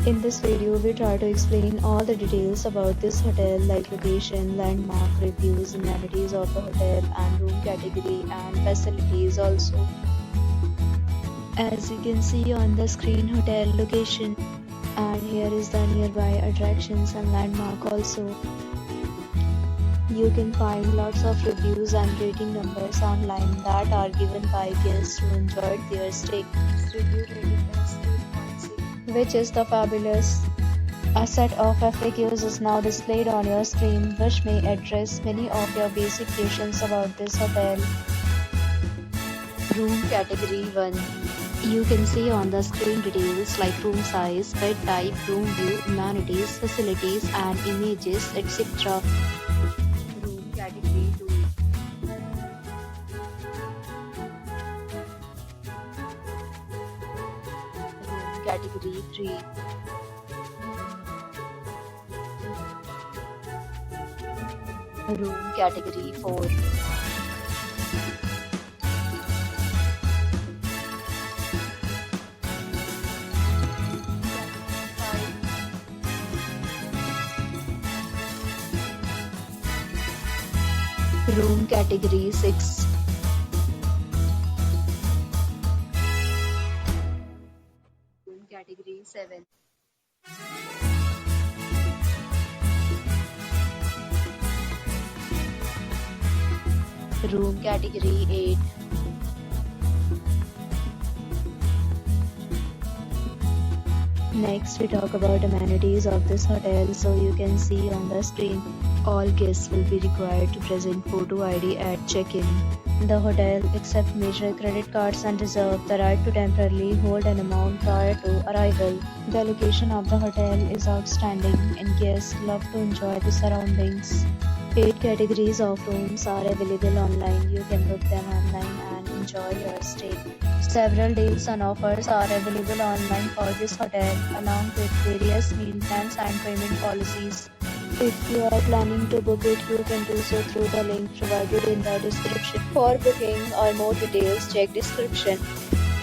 In this video, we try to explain all the details about this hotel like location, landmark, reviews, amenities of the hotel and room category and facilities also. As you can see on the screen, hotel location, and here is the nearby attractions and landmark also. You can find lots of reviews and rating numbers online that are given by guests who enjoyed their stay. Review rating is 8.6, which is the fabulous. A set of FAQs is now displayed on your screen, which may address many of your basic questions about this hotel. Room category 1. You can see on the screen details like room size, bed type, room view, amenities, facilities and images, etc. Room category 2. Room category 3. Room category 4. Room category 6. Room category 7. Room category 8. Next, we talk about amenities of this hotel. So you can see on the screen, all guests will be required to present photo ID at check-in. The hotel accepts major credit cards and reserves the right to temporarily hold an amount prior to arrival. The location of the hotel is outstanding and guests love to enjoy the surroundings. 8 categories of rooms are available online. You can book them online and enjoy your stay. Several deals and offers are available online for this hotel, along with various meal plans and payment policies. If you are planning to book it, you can do so through the link provided in the description. For booking or more details, check description.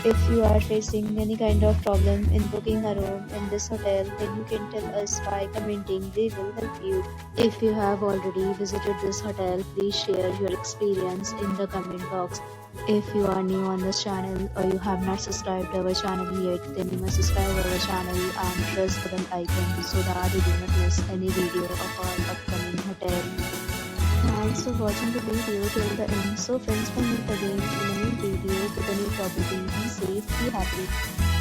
If you are facing any kind of problem in booking a room in this hotel, then you can tell us by commenting. We will help you. If you have already visited this hotel, please share your experience in the comment box. If you are new on this channel or you have not subscribed to our channel yet, then you must subscribe our channel and press the bell icon so that you do not miss any video of our upcoming hotel. Thanks for watching the video till the end. So friends, will meet again in a new video with a new property. Be safe, be happy.